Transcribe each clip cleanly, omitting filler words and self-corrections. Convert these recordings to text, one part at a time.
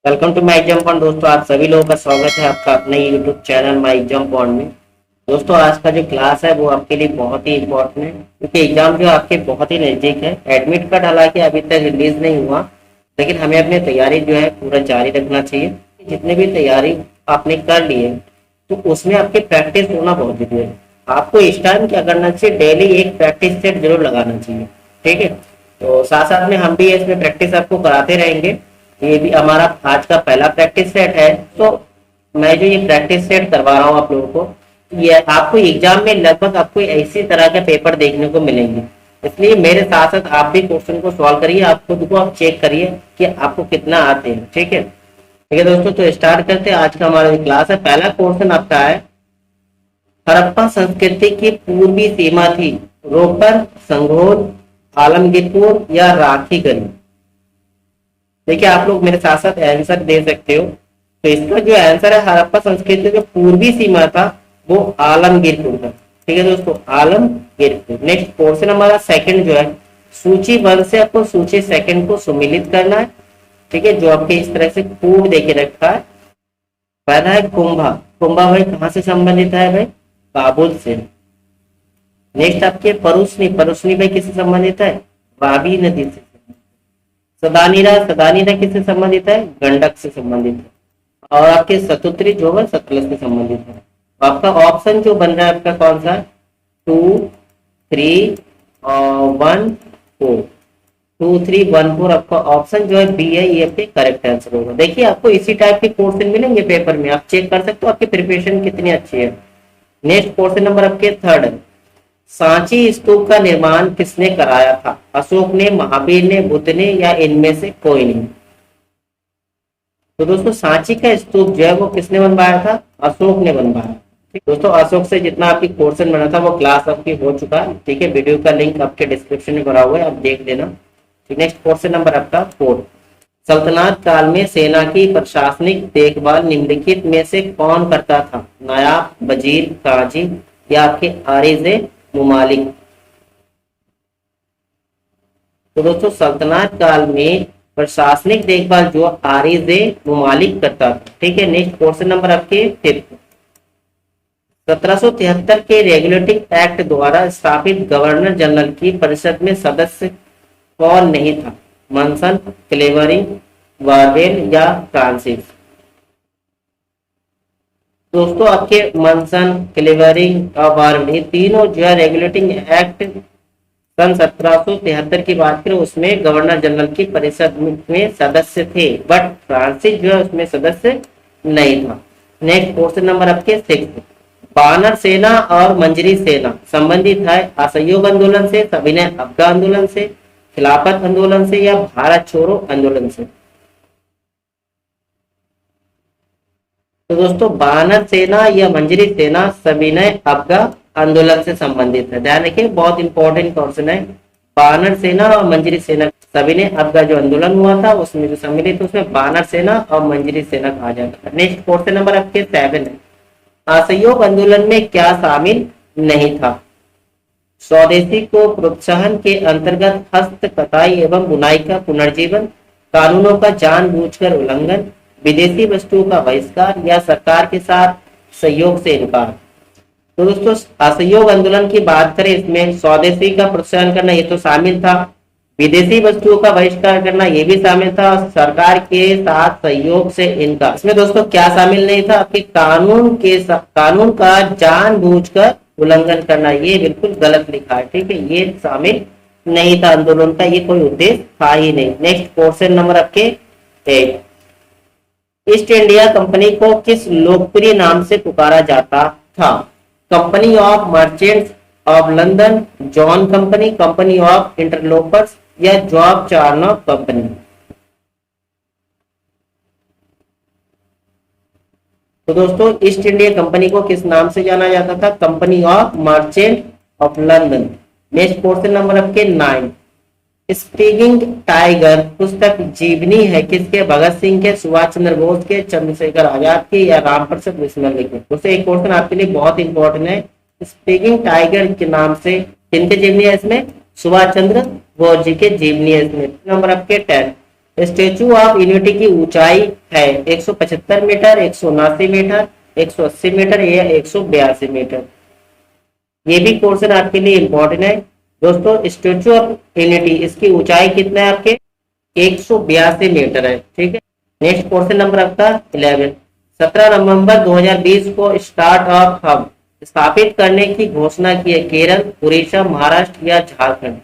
Welcome to my exam point. दोस्तों आप सभी लोगों का स्वागत है आपका अपने YouTube channel my exam point में। दोस्तों आज का जो क्लास है वो आपके लिए बहुत ही इंपॉर्टेंट है क्योंकि एग्जाम जो आपके बहुत ही नजदीक है। एडमिट कार्ड हालांकि अभी तक रिलीज नहीं हुआ, लेकिन हमें अपनी तैयारी जो है पूरा जारी रखना चाहिए। जितने भी तैयारी आपने कर ली है तो उसमें आपकी प्रैक्टिस होना बहुत जरूरी है। आपको इस टाइम क्या करना चाहिए, डेली एक प्रैक्टिस सेट जरूर लगाना चाहिए। ठीक है, तो साथ साथ में हम भी इसमें प्रैक्टिस आपको कराते रहेंगे। ये भी हमारा आज का पहला प्रैक्टिस सेट है। तो मैं जो ये प्रैक्टिस सेट करवा रहा हूँ आप लोगों को, ये आपको एग्जाम में लगभग आपको इसी तरह के पेपर देखने को मिलेंगे। इसलिए मेरे साथ साथ आप भी क्वेश्चन को सॉल्व करिए, आप खुद को आप चेक करिए कि आपको कितना आते हैं। ठीक है दोस्तों, तो स्टार्ट करते हैं। आज का हमारा जो क्लास है, पहला क्वेश्चन आपका है, हड़प्पा संस्कृति की पूर्वी सीमा थी रोपर, संघोल, आलमगीरपुर या राखीगढ़ी। देखिए आप लोग मेरे साथ साथ आंसर दे सकते हो। तो इसका जो आंसर है, हड़प्पा संस्कृति जो पूर्वी सीमा था वो आलमगीरपुर था। ठीक है दोस्तों, आलमगीरपुर। नेक्स्ट क्वेश्चन हमारा सेकंड जो है, सूची वन से आपको सूची सेकंड को सुमिलित करना है। ठीक है, जो आपके इस तरह से कोड देके रखा है। पहला है कुंभा। कुंभा भाई कहाँ से संबंधित है भाई? काबुल से। नेक्स्ट आपके परुष्णी। परुष्णी भाई किससे संबंधित है? रावी नदी से। सदानीरा। सदानीरा किससे संबंधित है? गंडक से संबंधित है। और आपके सतुत्री जो है सतलज से संबंधित है। तो आपका ऑप्शन जो बन रहा है आपका कौन सा? 2, 3 और 1, 4। 2, 3, 1, 4 आपका ऑप्शन जो है बी है, ये आपके करेक्ट आंसर होगा। देखिए आपको इसी टाइप के क्वेश्चन मिलेंगे पेपर में, आप चेक कर सकते हो आपकी प्रिपरेशन कितनी अच्छी है। नेक्स्ट क्वेश्चन नंबर आपके थर्ड है, सांची स्तूप का निर्माण किसने कराया था? अशोक ने, महावीर ने, बुद्ध ने या इनमें से कोई नहीं? तो दोस्तों सांची का स्तूप जो है वो किसने बनवाया था? अशोक ने बनवाया। ठीक दोस्तों, अशोक से जितना आपकी क्वेश्चन बना था वो क्लास आपकी हो चुका है। ठीक है, वीडियो का लिंक आपके डिस्क्रिप्शन में भरा हुआ है, आप देख लेना। नेक्स्ट क्वेश्चन नंबर आपका 4, सल्तनत काल में सेना की प्रशासनिक देखभाल निम्नलिखित में से कौन करता था? नायाब, वजीर, काजी या आपके आरिज़े मुमालिक? तो दोस्तों सल्तनत काल में प्रशासनिक देखभाल जो आरिज़े मुमालिक करता था। ठीक है, नेक्स्ट क्वेश्चन नंबर आपके 5, 1773 के रेगुलेटिंग एक्ट द्वारा स्थापित गवर्नर जनरल की परिषद में सदस्य कौन नहीं था? मनसन, क्लेवरिंग, वार्डेन या फ्रांसिस? दोस्तों आपके मनसन, क्लेवरिंग और वार्डेन तीनों जो है रेगुलेटिंग एक्ट सन 1773 की बात करें उसमें गवर्नर जनरल की परिषद में सदस्य थे, बट फ्रांसिस जो है उसमें सदस्य नहीं था। नेक्स्ट क्वेश्चन नंबर आपके 6, बानर सेना और मंजरी सेना संबंधित है असहयोग आंदोलन से, सविनय अवज्ञा आंदोलन से, खिलाफत आंदोलन से या भारत छोड़ो आंदोलन से? तो दोस्तों बानर सेना या मंजरी सेना सविनय अवज्ञा आंदोलन से संबंधित है। ध्यान रखिए, बहुत इंपॉर्टेंट क्वेश्चन है। बानर सेना और मंजरी सेना, सविनय अवज्ञा जो आंदोलन हुआ था उसमें जो सम्मिलित उसमें बानर सेना और मंजरी सेना कहा जाता है। नेक्स्ट क्वेश्चन नंबर आपके 7 है, असहयोग आंदोलन में क्या शामिल नहीं था? स्वदेशी को प्रोत्साहन के अंतर्गत हस्त कताई एवं बुनाई का पुनर्जीवन, कानूनों का जानबूझकर उल्लंघन, विदेशी वस्तुओं का बहिष्कार या सरकार के साथ सहयोग से इनकार? तो दोस्तों असहयोग आंदोलन की बात करें इसमें स्वदेशी का प्रोत्साहन करना ये तो शामिल था, विदेशी वस्तुओं का बहिष्कार करना ये भी शामिल था, सरकार के साथ सहयोग से इनकार। इसमें दोस्तों क्या शामिल नहीं था? आपके कानून का जानबूझकर उल्लंघन करना, ये बिल्कुल गलत लिखा है। ठीक है, ये शामिल नहीं था आंदोलन का, ये कोई उद्देश्य था ही नहीं। नेक्स्ट क्वेश्चन नंबर आपके 8, ईस्ट इंडिया कंपनी को किस लोकप्रिय नाम से पुकारा जाता था? Company of merchants of London, John company, company of interlopers या जॉब चार्नॉक कंपनी? तो दोस्तों ईस्ट इंडिया कंपनी को किस नाम से जाना जाता था? Company of merchant of London. Next question number आपके 9, स्पीकिंग टाइगर पुस्तक जीवनी है किसके? भगत सिंह के, सुभाष चंद्र बोस के, चंद्रशेखर आजाद के या राम प्रसाद बिस्मिल के? दोस्तों एक क्वेश्चन आपके लिए बहुत इंपॉर्टेंट है, स्पीकिंग टाइगर के नाम से किनके जीवनी है इसमें? सुभाष चंद्र बोस जी के जीवनी है इसमें। नंबर आपके 10, स्टेचू ऑफ यूनिटी की ऊंचाई है 175 मीटर, 179 मीटर, 180 मीटर या 182 मीटर। ये भी क्वेश्चन आपके लिए इंपॉर्टेंट है दोस्तों। स्टेचू ऑफ यूनिटी इसकी ऊंचाई कितना है आपके 182 मीटर है, ठीक है। नेक्स्ट क्वेश्चन नंबर आपका 11। 17 नवंबर 2020 को स्टार्ट अप हब स्थापित करने की घोषणा की है केरल, उड़ीसा, महाराष्ट्र या झारखंड।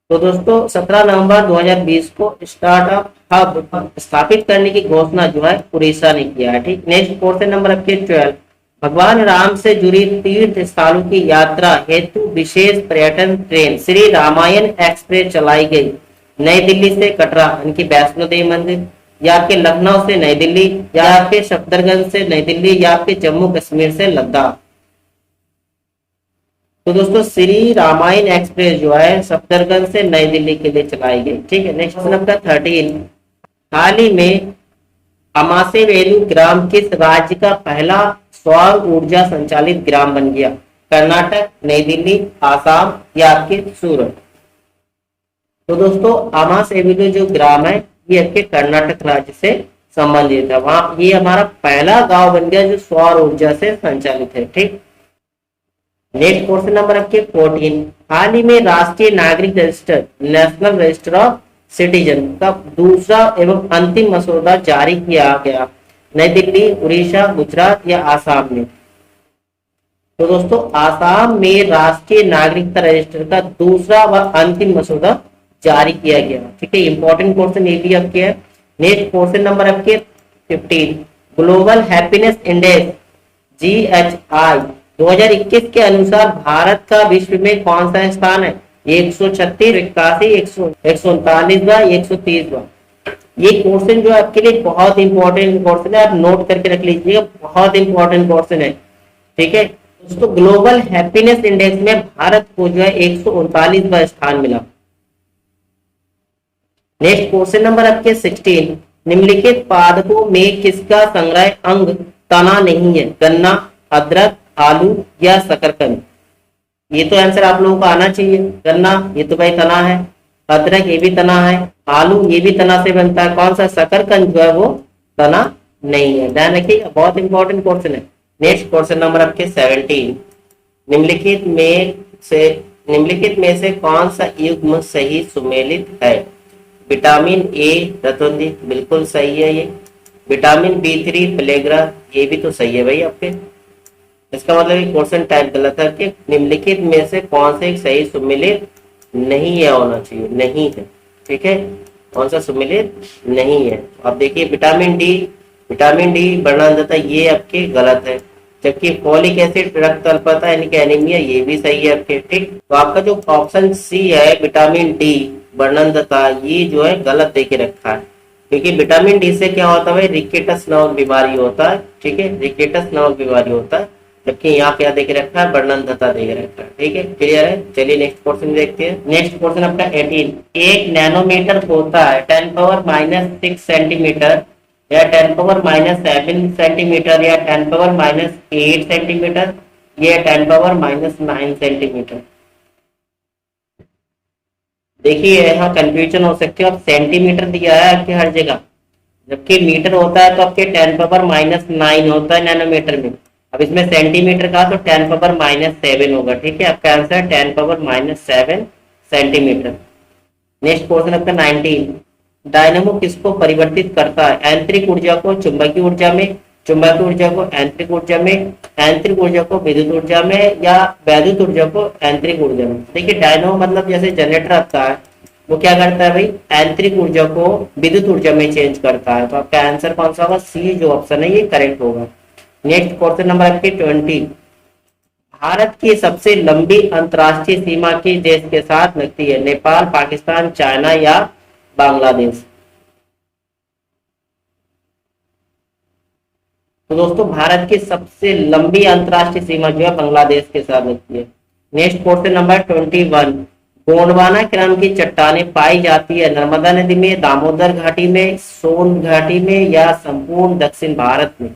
तो दोस्तों 17 नवंबर 2020 को स्टार्टअप हब स्थापित करने की घोषणा जो है उड़ीसा ने किया है, ठीक। नेक्स्ट क्वेश्चन नंबर आपके 12। भगवान राम से जुड़ी तीर्थ स्थलों की यात्रा हेतु विशेष पर्यटन ट्रेन श्री रामायण एक्सप्रेस चलाई गई। नई दिल्ली से कटरा यानी कि वैष्णो देवी मंदिर, या आपके लखनऊ से नई दिल्ली, या आपके सफदरगंज से नई दिल्ली, या आपके जम्मू कश्मीर से लद्दाख। तो दोस्तों श्री रामायण एक्सप्रेस जो है सफदरगंज से नई दिल्ली के लिए चलाई गई, ठीक है। Next number 13। हाल ही में अमासे वैली ग्राम किस राज्य का पहला सौर ऊर्जा संचालित ग्राम बन गया? कर्नाटक, नई दिल्ली, आसाम या आपके सूरत। तो दोस्तों अमास एवेन्यू जो ग्राम है ये आपके कर्नाटक राज्य से संबंधित है। वहां ये हमारा पहला गांव बन गया जो सौर ऊर्जा से संचालित है, ठीक। नेक्स्ट क्वेश्चन नंबर आपके 14। हाल ही में राष्ट्रीय नागरिक register national register of citizen का दूसरा एवं अंतिम मसौदा जारी किया गया। नई दिल्ली, उड़ीसा, गुजरात या आसाम में। तो दोस्तों आसाम में राष्ट्रीय नागरिकता रजिस्टर का दूसरा व अंतिम मसौदा जारी किया गया, ठीक है। इंपॉर्टेंट क्वेश्चन ये भी आपके है। नेक्स्ट क्वेश्चन नंबर आपके 15। ग्लोबल हैप्पीनेस इंडेक्स GHI 2021 के अनुसार भारत का विश्व में कौन सा स्थान है? 136, 81, 139 130। ये क्वेश्चन जो आपके लिए बहुत इंपॉर्टेंट क्वेश्चन है, आप नोट करके रख लीजिएगा, बहुत इंपॉर्टेंट क्वेश्चन है, ठीक है दोस्तों। ग्लोबल हैप्पीनेस इंडेक्स में भारत को जो है 139वां स्थान मिला। नेक्स्ट क्वेश्चन नंबर आपके 16। निम्नलिखित पादपों में किसका संग्रह अंग तना नहीं है? गन्ना, अदरक, आलू या शकरकंद। ये तो आंसर आप लोगों को आना चाहिए। गन्ना ये तो भाई तना है, अदरक ये भी तना है, आलू ये भी तना से बनता है। कौन सा? शकरकंद जो है वो तना नहीं है, ध्यान रखिएगा, बहुत इंपॉर्टेंट क्वेश्चन है। नेक्स्ट क्वेश्चन नंबर आपके 17। निम्नलिखित में से कौन सा युग्म सही सुमेलित है? विटामिन ए रतौंधी बिल्कुल सही है ये। विटामिन B3 प्लेग्रा ये भी तो सही है भाई आपके। इसका मतलब ये क्वेश्चन टाइप गलत है कि निम्नलिखित में से कौन सा एक सही सुमेलित नहीं है होना चाहिए, नहीं है, ठीक है। कौन सा सुमेलित नहीं है? आप देखिए विटामिन डी वर्णनदाता ये आपके गलत है, जबकि फॉलिक एसिड रक्त अल्पता यानी कि एनीमिया ये भी सही है आपके, ठीक। तो आपका जो ऑप्शन सी है विटामिन डी वर्णनदाता ये जो है गलत देके रखा है, क्योंकि विटामिन डी से क्या होता है भाई? रिकेटस नामक बीमारी होता है, ठीक है, रिकेटस नामक बीमारी होता है, जबकि यहाँ क्या देख रखा है? वर्णनदाता देख रखा है, ठीक है, क्लियर है। चलिए नेक्स्ट क्वेश्चन देखते हैं। नेक्स्ट क्वेश्चन आपका 18। 1 नैनोमीटर होता है 10⁻⁻6 सेंटीमीटर या 10⁻⁻7 सेंटीमीटर या 10⁻⁻8 सेंटीमीटर या 10⁻⁻9 सेंटीमीटर। देखिए यहाँ कंफ्यूजन हो सकती है, आप सेंटीमीटर दिया है आपके हर जगह, जबकि मीटर होता है तो आपके 10⁻⁹ होता है नैनोमीटर में। अब इसमें सेंटीमीटर का तो 10⁻⁷ होगा, ठीक है, आपका आंसर 10⁻⁷ सेंटीमीटर। नेक्स्ट क्वेश्चन आपका 19। डायनेमो किसको परिवर्तित करता है? आंतरिक ऊर्जा को चुंबकीय ऊर्जा में, चुंबकीय ऊर्जा को आंतरिक ऊर्जा में, आंतरिक ऊर्जा को विद्युत ऊर्जा में या वैद्युत ऊर्जा को आंतरिक ऊर्जा में। देखिए डायनेमो मतलब जैसे जनरेटर आता है वो क्या करता है भाई? आंतरिक ऊर्जा को विद्युत ऊर्जा में चेंज करता है। तो आपका आंसर कौन सा होगा? सी जो ऑप्शन है ये करेक्ट होगा। नेक्स्ट क्वेश्चन नंबर आपके 20। भारत की सबसे लंबी अंतर्राष्ट्रीय सीमा किस देश के साथ लगती है? नेपाल, पाकिस्तान, चाइना या बांग्लादेश। तो दोस्तों भारत की सबसे लंबी अंतर्राष्ट्रीय सीमा जो है बांग्लादेश के साथ लगती है। Next question number 21। गोंडवाना क्रम की चट्टानें पाई जाती है नर्मदा नदी में, दामोदर घाटी में, सोन घाटी में या संपूर्ण दक्षिण भारत में।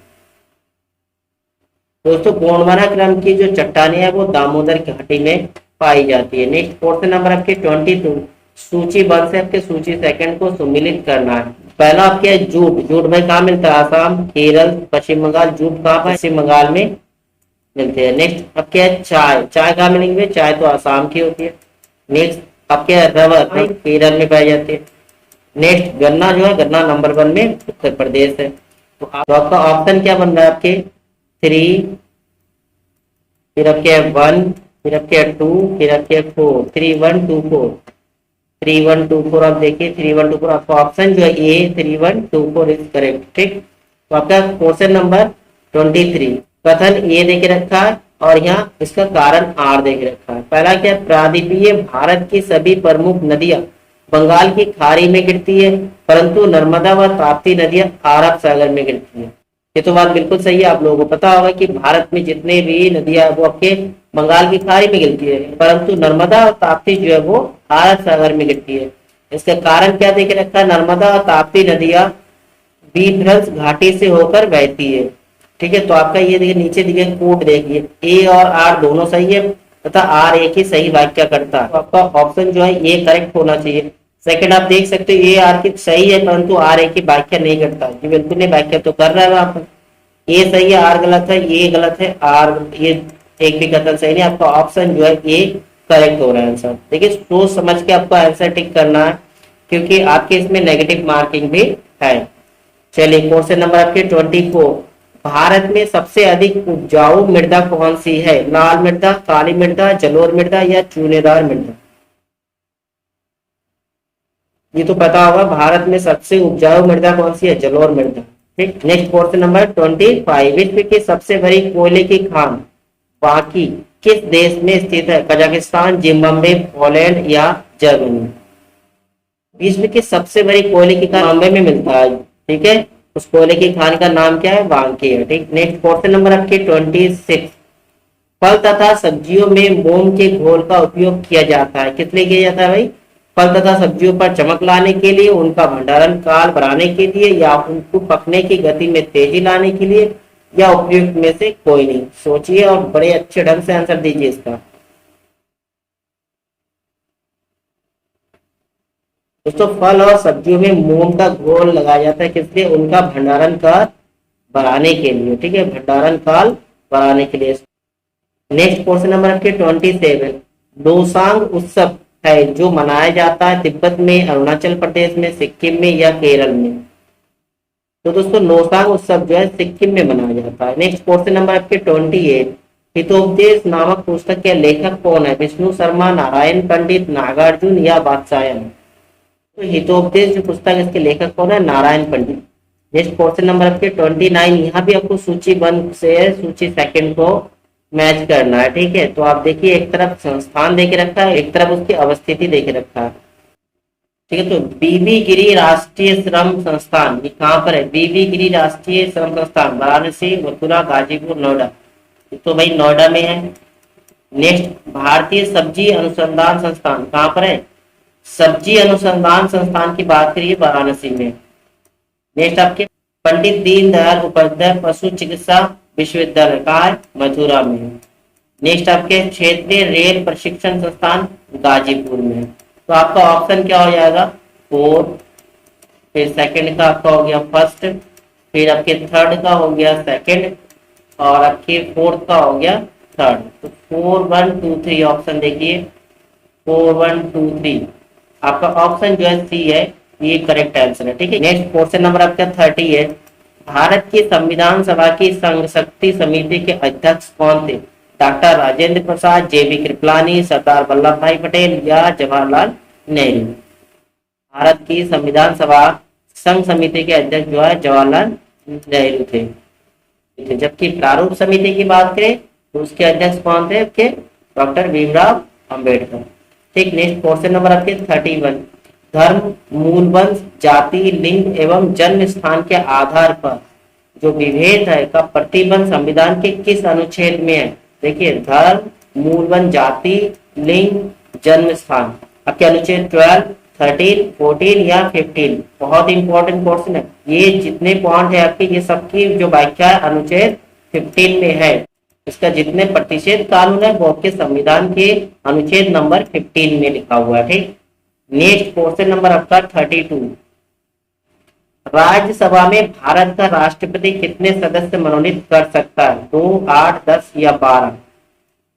दोस्तों गोंडवाना क्रम की जो चट्टानें है वो दामोदर घाटी में पाई जाती है। नेक्स्ट क्वेश्चन नंबर आपके 22। सूची 1 से आपके सूची सेकंड को सम्मिलित करना है। पहला आपके है जूट। जूट भाई कहाँ मिलता है? आसाम, केरल, पश्चिम बंगाल। जूट कहाँ पर? पश्चिम बंगाल में मिलते हैं। नेक्स्ट आपके है चाय। चाय कहाँ मिलेंगे? चाय तो आसाम की होती है। नेक्स्ट आपके है रबर भाई, केरल में पाई जाती है। नेक्स्ट गन्ना जो है, गन्ना नंबर 1 में उत्तर प्रदेश है। तो आपका ऑप्शन क्या बन रहा है? आपके 3, फिर आपके 1, फिर आपके 2, फिर आपके 4। 3 1 2 4, 3 1 2 4। आप देखिए 3 1 2 4 आपका ऑप्शन जो है ए 3 1 2 4 इज करेक्ट। ठीक, तो आपका क्वेश्चन नंबर 23 कथन ए देके रखा है और यहाँ इसका कारण आर देके रखा है। पहला क्या? प्रायद्वीपीय भारत की सभी प्रमुख नदियां बंगाल की खाड़ी में गिरती है, परंतु नर्मदा व ताप्ती नदियां अरब सागर में गिरती है। ये तो बात बिल्कुल सही है। आप लोगों को पता होगा कि भारत में जितने भी नदियां वो आपके बंगाल की खाड़ी में गिरती है, परंतु नर्मदा और ताप्ती जो है वो अरब सागर में गिरती है। इसका कारण क्या देके रखा है? नर्मदा और ताप्ती नदियां विध्वंस घाटी से होकर बहती है। ठीक है, तो आपका ये देखिए नीचे दिए कोड देखिए, ए और आर दोनों सही है तथा आर एक ही सही वाक्य करता है। तो आपका ऑप्शन जो है ये करेक्ट होना चाहिए। सेकंड आप देख सकते हो ए आर की सही है, परंतु आर एक ही वाक्य नहीं करता। ये बिल्कुल नहीं, वाक्य तो कर रहा है वहां पर। ए सही है, आर गलत है, ये गलत है, आर ये एक भी कथन सही नहीं। आपका ऑप्शन जो है ए करेक्ट हो रहा है आंसर। देखिए सोच समझ के आपको आंसर टिक करना है, क्योंकि आपके इसमें नेगेटिव मार्किंग भी है। चलिए क्वेश्चन नंबर आपके 24 भारत में सबसे अधिक उपजाऊ मृदा कौन सी है? लाल मृदा, काली मृदा, जलोढ़ मृदा या चूनेदार मृदा? ये तो पता होगा, भारत में सबसे उपजाऊ मृदा कौन सी है? जलोढ़ मृदा। ठीक, नेक्स्ट क्वेश्चन नंबर 25 विश्व की सबसे बड़ी कोयले की खान बाकी किस देश में स्थित है? कजाकिस्तान, जिम्बाब्वे, पोलैंड या जर्मनी? विश्व की सबसे बड़ी कोयले की खान बॉम्बे में मिलता है। ठीक है, उस कोयले की खान का नाम क्या है? वांकी है। ठीक, नेक्स्ट क्वेश्चन नंबर आपके 26 फल तथा सब्जियों में मोम के घोल का उपयोग किया जाता है। किस लिए किया जाता है भाई? फल तथा सब्जियों पर चमक लाने के लिए, उनका भंडारण काल बढ़ाने के लिए, या उनको पकने की गति में तेजी लाने के लिए, या उपयुक्त में से कोई नहीं। सोचिए और बड़े अच्छे ढंग से आंसर दीजिए इसका। दोस्तों फल और सब्जियों में मोम का घोल लगाया जाता है, किसलिए? उनका भंडारण काल बढ़ाने के लिए। ठीक है, भंडारण काल बढ़ाने के लिए। नेक्स्ट क्वेश्चन नंबर आपके 27 दोसांग उत्सव है जो मनाया जाता है तिब्बत में, अरुणाचल प्रदेश में, सिक्किम में या केरल में? तो दोस्तों नौसांग उत्सव जो है सिक्किम में मनाया जाता है। नेक्स्ट क्वेश्चन नंबर आपके 28 हितोपदेश नामक पुस्तक के लेखक कौन है? विष्णु शर्मा, नारायण पंडित, नागार्जुन या वात्स्यायन? तो हितोपदेश जो पुस्तक इसके लेखक कौन है? नारायण पंडित। नेक्स्ट क्वेश्चन नंबर आपके 29 यहाँ भी आपको सूची 1 से सूची सेकंड को मैच करना है। ठीक है, तो आप देखिए एक तरफ संस्थान देके रखा है, एक तरफ उसकी अवस्थिति देके रखा है। ठीक है, तो बीबी गिरी राष्ट्रीय श्रम संस्थान ये कहाँ पर है? बीबी गिरी राष्ट्रीय श्रम संस्थान वाराणसी, मथुरा, गाजीपुर, नोएडा। तो भाई नोएडा में है। नेक्स्ट भारतीय सब्जी अनुसंधान संस्थान कहाँ पर है? सब्जी अनुसंधान संस्थान की बात करिए वाराणसी में। नेक्स्ट आपके पंडित दीनदयाल उपाध्याय पशु चिकित्सा विश्वविद्यालय कहाँ है? मथुरा में। नेक्स्ट आपके क्षेत्रीय रेल प्रशिक्षण संस्थान गाजीपुर में। तो आपका ऑप्शन क्या हो जाएगा? 4, फिर सेकंड का आपका हो गया फर्स्ट, फिर आपके थर्ड का हो गया सेकंड, और आपके फोर्थ का हो गया थर्ड। तो 4 1 2 3 ऑप्शन देखिए, 4 1 2 3 आपका ऑप्शन जो है सी है, ये करेक्ट आंसर है। ठीक है, नेक्स्ट क्वेश्चन नंबर आपका 30 है भारत की संविधान सभा की संघ शक्ति समिति के अध्यक्ष कौन थे? डॉक्टर राजेंद्र प्रसाद, जेबी कृपलानी, सरदार वल्लभ भाई पटेल या जवाहरलाल नेहरू? भारत की संविधान सभा संघ समिति के अध्यक्ष जो है जवाहरलाल नेहरू थे। जबकि प्रारूप समिति की बात करें तो उसके अध्यक्ष कौन थे? आपके डॉक्टर भीमराव अंबेडकर। ठीक, नेक्स्ट क्वेश्चन नंबर आपके 31 धर्म, मूल वंश, जाति, लिंग एवं जन्म स्थान के आधार पर जो विभेद है का प्रतिबंध संविधान के किस अनुच्छेद में है? देखिए धर्म, मूल वंश, जाति, लिंग, जन्म स्थान आपके अनुच्छेद 12, 13, 14 या 15। बहुत इंपॉर्टेंट क्वेश्चन है। ये जितने पॉइंट है आपके ये सबकी जो व्याख्या अनुच्छेद 15 में है। इसका जितने प्रतिषेध कानून है वो आपके संविधान के अनुच्छेद नंबर 15 में लिखा हुआ है। ठीक, नेक्स्ट क्वेश्चन नंबर आपका 32। राज्यसभा में भारत का राष्ट्रपति कितने सदस्य मनोनीत कर सकता है? 2, 8, 10 या 12?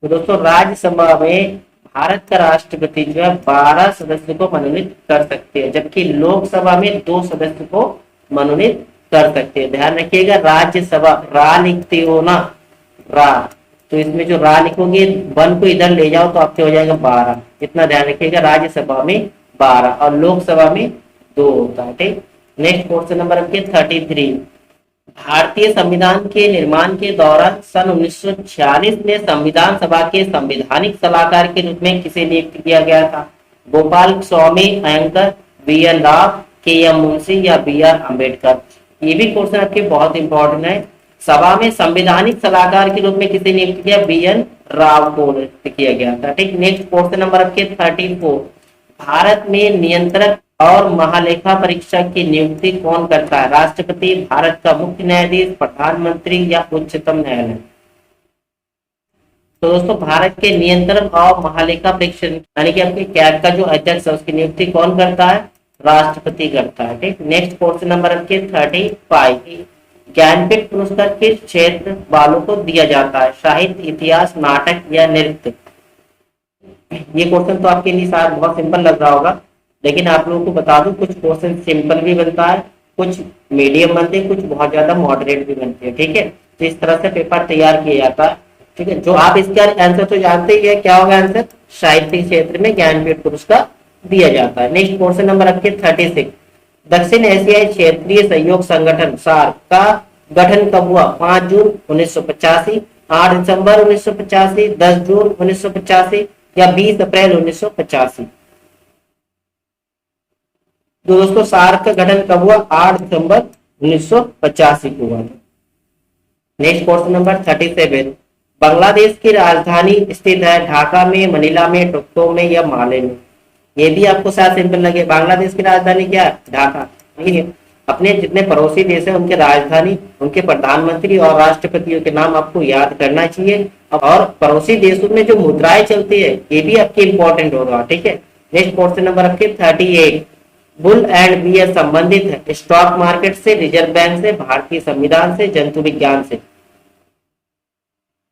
तो दोस्तों राज्यसभा में भारत का राष्ट्रपति जो है 12 सदस्य को मनोनीत कर सकते हैं, जबकि लोकसभा में 2 सदस्य को मनोनीत कर सकते हैं। ध्यान रखिएगा, राज्यसभा रा लिखते हो ना, रा, तो इसमें जो रा लिखोगे 1 को इधर ले जाओ तो आपके हो जाएगा 12। इतना ध्यान रखिएगा, राज्यसभा में 12 और लोकसभा में 2 होता है। ठीक, नेक्स्ट क्वेश्चन नंबर आपके 33। भारतीय संविधान के निर्माण के दौरान सन 1946 में संविधान सभा के संवैधानिक सलाहकार के रूप में किसे नियुक्त किया गया था? गोपाल स्वामी अयंगर, बी.एन. राव, के.एम. मुंशी या बी.आर. अम्बेडकर? ये भी क्वेश्चन आपके बहुत इंपॉर्टेंट है। सभा में संवैधानिक सलाहकार के रूप में किसे नियुक्त किया? बी.एन. राव को नियुक्त किया गया था। ठीक, नेक्स्ट क्वेश्चन नंबर आपके 34। भारत में नियंत्रक और महालेखा परीक्षक की नियुक्ति कौन करता है? राष्ट्रपति, भारत का मुख्य न्यायाधीश, प्रधानमंत्री या उच्चतम न्यायालय? तो दोस्तों भारत के नियंत्रण और महालेखा परीक्षक यानी कि आपके कैग का जो अध्यक्ष है उसकी नियुक्ति कौन करता है? राष्ट्रपति करता है। ठीक, नेक्स्ट क्वेश्चन नंबर आपके 35। ज्ञानपीठ पुरस्कार किस क्षेत्र वालों को दिया जाता है? साहित्य, इतिहास, नाटक या नृत्य? ये क्वेश्चन तो आपके लिए शायद बहुत सिंपल लग रहा होगा, लेकिन आप लोगों को बता दूं कुछ क्वेश्चन सिंपल भी बनता है, कुछ मीडियम बनते हैं, कुछ बहुत ज्यादा मॉडरेट भी बनते हैं। ठीक है, तो इस तरह से पेपर तैयार किया जाता है। ठीक है, जो आप इसका आंसर तो जानते ही है, क्या होगा आंसर? साहित्य क्षेत्र में ज्ञानपीठ पुरस्कार दिया जाता है। नेक्स्ट क्वेश्चन नंबर आपके 36। दक्षिण एशियाई क्षेत्रीय सहयोग संगठन सार्क का गठन कब हुआ? 5 जून 1985, 8 दिसंबर 1985, 10 जून 1985 या 20 अप्रैल 1985? तो दोस्तों सार्क का गठन कब हुआ? 8 दिसंबर 1985 को हुआ। Next question number 37। बांग्लादेश की राजधानी स्थित है ढाका में, मनीला में, टोक्यो में या माले में? ये भी आपको शायद सिंपल लगे। बांग्लादेश की राजधानी क्या है? ढाका। नहीं है, अपने जितने पड़ोसी देश है उनके राजधानी, उनके प्रधानमंत्री और राष्ट्रपतियों के नाम आपको याद करना चाहिए। और पड़ोसी देशों में जो मुद्राएं चलती है ये भी आपके इंपॉर्टेंट होगा। ठीक है, नेक्स्ट क्वेश्चन नंबर आपके 38। बुल एंड बियर संबंधित है स्टॉक मार्केट से, रिजर्व बैंक से, भारतीय संविधान से, जंतु विज्ञान से?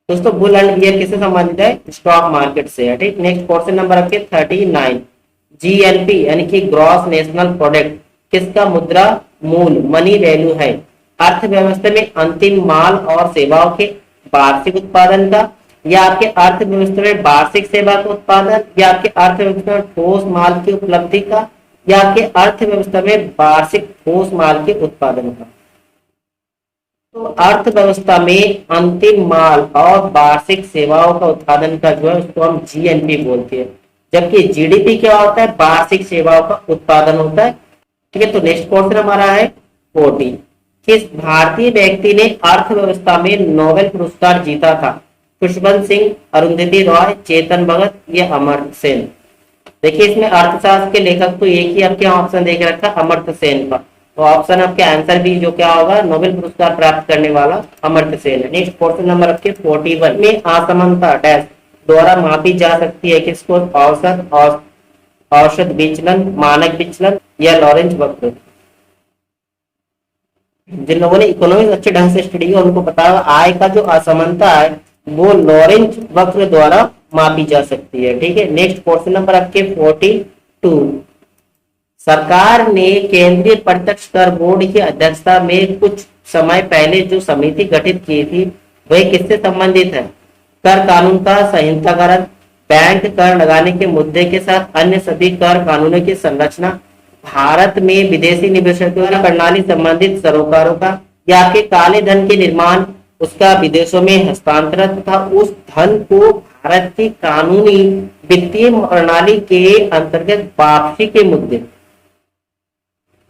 दोस्तों बुल एंड बियर किससे संबंधित है? स्टॉक मार्केट से है। ठीक, नेक्स्ट क्वेश्चन नंबर आपके 39। जीएनपी यानी कि ग्रॉस नेशनल प्रोडक्ट किसका मुद्रा मूल मनी वैल्यू है? अर्थव्यवस्था में अंतिम माल और सेवाओं के वार्षिक उत्पादन का, या आपके अर्थव्यवस्था में वार्षिक सेवा का उत्पादन, या आपके अर्थव्यवस्था में ठोस माल की उपलब्धि का, या आपके अर्थव्यवस्था में वार्षिक ठोस माल के उत्पादन का? तो अर्थव्यवस्था में अंतिम माल और वार्षिक सेवाओं का उत्पादन का जो है उसको हम जीएनपी बोलते हैं, जबकि जीडीपी क्या होता है? वार्षिक सेवाओं का उत्पादन होता है। ठीक है, तो नेक्स्ट क्वेश्चन हमारा है 40। किस भारतीय व्यक्ति ने अर्थव्यवस्था में नोबेल पुरस्कार जीता था? खुशवंत सिंह, अरुंधति रॉय, चेतन भगत या अमर्त्य सेन? देखिए इसमें अर्थशास्त्र के लेखक तो एक ही आपके ऑप्शन देख रखा, अमर्त्य सेन का। तो ऑप्शन आपके आंसर भी जो क्या होगा? नोबेल पुरस्कार प्राप्त करने वाला अमर्त्य सेन है। नेक्स्ट क्वेश्चन नंबर आपके 41 में असमानता डैश द्वारा मापी जा सकती है? किसको? औसत, औसत विचलन, मानक विचलन या लॉरेंज वक्र? जिन लोगों ने इकोनॉमिक्स अच्छे ढंग से स्टडी किया उनको पता है आय का जो असमानता है वो लॉरेंज वक्र द्वारा मापी जा सकती है। ठीक है, नेक्स्ट क्वेश्चन नंबर आपके 42। सरकार ने केंद्रीय प्रत्यक्ष कर बोर्ड की अध्यक्षता में कुछ समय पहले जो समिति गठित की थी वह किससे संबंधित है? कर कानून का संहिताकरण, बैंक कर लगाने के मुद्दे के साथ अन्य सभी कर कानूनों की संरचना, भारत में विदेशी निवेशकों की प्रणाली संबंधित सरोकारों का, या आपके काले धन के निर्माण, उसका विदेशों में हस्तांतरण तथा उस धन को भारत की कानूनी वित्तीय प्रणाली के अंतर्गत वापसी के मुद्दे?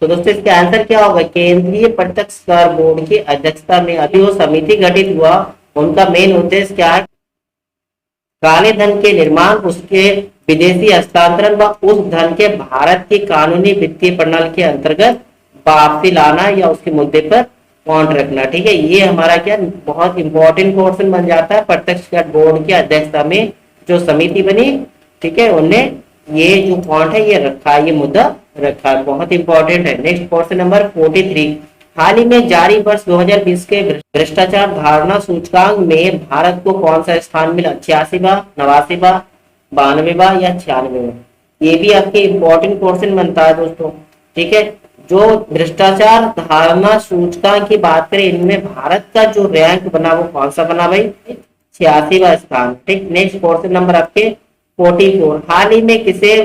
तो दोस्तों इसका आंसर क्या होगा? केंद्रीय प्रत्यक्ष कर बोर्ड की अध्यक्षता में अभी वो समिति गठित हुआ, उनका मेन उद्देश्य क्या है? काले धन के निर्माण, उसके विदेशी हस्तांतरण व उस धन के भारत की कानूनी वित्तीय प्रणाली के अंतर्गत वापसी लाना या उसके मुद्दे पर पॉइंट रखना। ठीक है, ये हमारा क्या बहुत इंपॉर्टेंट क्वेश्चन बन जाता है। प्रत्यक्ष कर बोर्ड की अध्यक्षता में जो समिति बनी, ठीक है, उनने ये जो पॉइंट है ये रखा है, ये मुद्दा रखा है, बहुत इंपॉर्टेंट है। नेक्स्ट क्वेश्चन नंबर 43, हाल ही में जारी वर्ष 2020 के भ्रष्टाचार धारणा सूचकांक में भारत को कौन सा स्थान मिला? 86वां, 89वां, 92वां या 96वां? ये भी आपके इंपॉर्टेंट क्वेश्चन बनता है दोस्तों। ठीक है, जो भ्रष्टाचार धारणा सूचकांक की बात करें, इनमें भारत का जो रैंक बना वो कौन सा बना भाई? 86वां स्थान। ठीक, नेक्स्ट क्वेश्चन नंबर आपके 44, हाल ही में किसे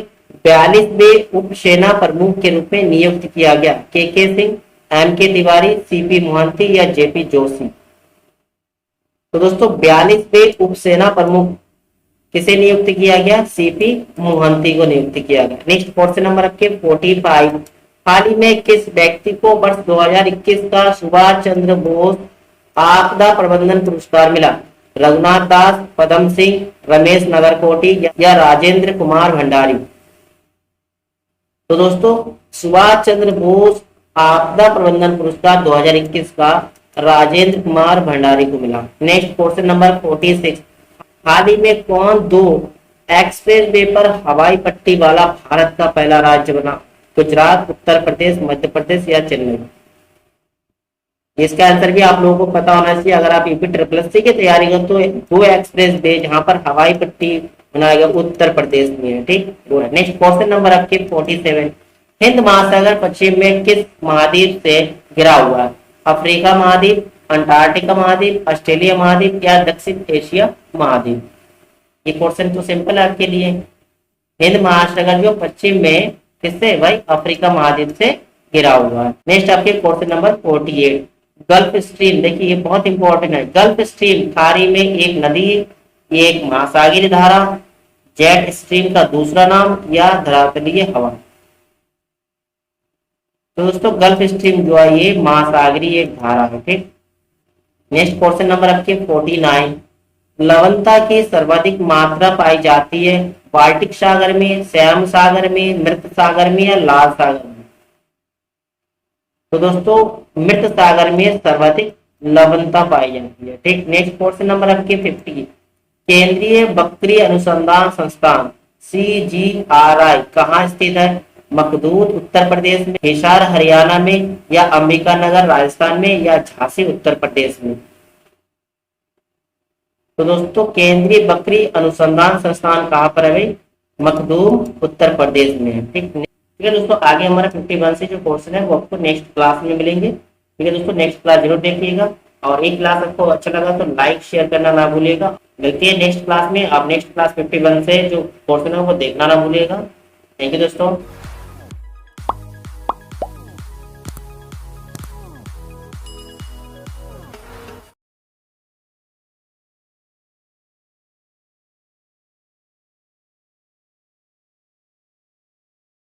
42वें उप सेना प्रमुख के रूप में नियुक्त किया गया? के सिंह, एम के तिवारी, सीपी मोहंती या जेपी जोशी? तो दोस्तों 42वें उप सेना प्रमुख किसे नियुक्त किया गया? सीपी मोहंती को नियुक्त किया गया। नेक्स्ट क्वेश्चन नंबर आपके 45, हाल ही में किस व्यक्ति को वर्ष 2021 का सुभाष चंद्र बोस आपदा प्रबंधन पुरस्कार मिला? रघुनाथ दास, पदम सिंह, रमेश नगरकोटी या राजेंद्र कुमार भंडारी? तो दोस्तों सुभाष चंद्र बोस आपदा प्रबंधन पुरस्कार 2021 का राजेंद्र कुमार भंडारी को मिला। नेक्स्ट क्वेश्चन नंबर 46, हाल ही में कौन 2 एक्सप्रेस वे पर हवाई पट्टी वाला भारत का पहला राज्य बना? गुजरात, उत्तर प्रदेश, मध्य प्रदेश या चेन्नई? इसका आंसर भी आप लोगों को पता होना चाहिए। अगर आप यूपी ट्रिपल एस सी की तैयारी करें तो 2 एक्सप्रेस वे जहां पर हवाई पट्टी बनाएगा उत्तर प्रदेश में है। ठीक, नेक्स्ट क्वेश्चन नंबर आपके 47, हिंद महासागर पश्चिम में किस महाद्वीप से घिरा हुआ है? अफ्रीका महाद्वीप, अंटार्कटिका महाद्वीप, ऑस्ट्रेलिया महाद्वीप या दक्षिण एशिया महाद्वीप? ये क्वेश्चन तो सिंपल है आपके लिए। हिंद महासागर जो पश्चिम में किससे भाई? अफ्रीका महाद्वीप से घिरा हुआ है। नेक्स्ट आपके क्वेश्चन नंबर 48, गल्फ स्ट्रीम, देखिए ये बहुत इंपॉर्टेंट है। गल्फ स्ट्रीम खाड़ी में एक नदी, एक महासागरीय धारा, जेट स्ट्रीम का दूसरा नाम या धरातलीय हवा? तो दोस्तों गल्फ स्ट्रीम जो है ये महासागरीय एक धारा है। ठीक, नेक्स्ट क्वेश्चन नंबर आपके 49, लवणता की सर्वाधिक मात्रा पाई जाती है बाल्टिक सागर में, श्याम सागर में, मृत सागर में या लाल सागर में? तो दोस्तों मृत सागर में सर्वाधिक लवणता पाई जाती है। ठीक, नेक्स्ट क्वेश्चन नंबर आपके 50, केंद्रीय बकरी अनुसंधान संस्थान CGRI कहाँ स्थित है? मखदूद उत्तर प्रदेश में, हिसार हरियाणा में या अंबिकानगर राजस्थान में या झांसी उत्तर प्रदेश में? तो दोस्तों केंद्रीय बकरी अनुसंधान संस्थान कहाँ पर है भाई? मखदूम उत्तर प्रदेश में है। ठीक है दोस्तों, आगे हमारा 51 से जो क्वेश्चन है वो आपको नेक्स्ट क्लास में मिलेंगे। ठीक है दोस्तों, नेक्स्ट क्लास जरूर देखिएगा और एक क्लास आपको अच्छा लगा तो लाइक शेयर करना ना भूलिएगा। मिलती है नेक्स्ट क्लास में। आप नेक्स्ट क्लास 51 से जो क्वेश्चन है वो देखना ना भूलिएगा। थैंक यू दोस्तों।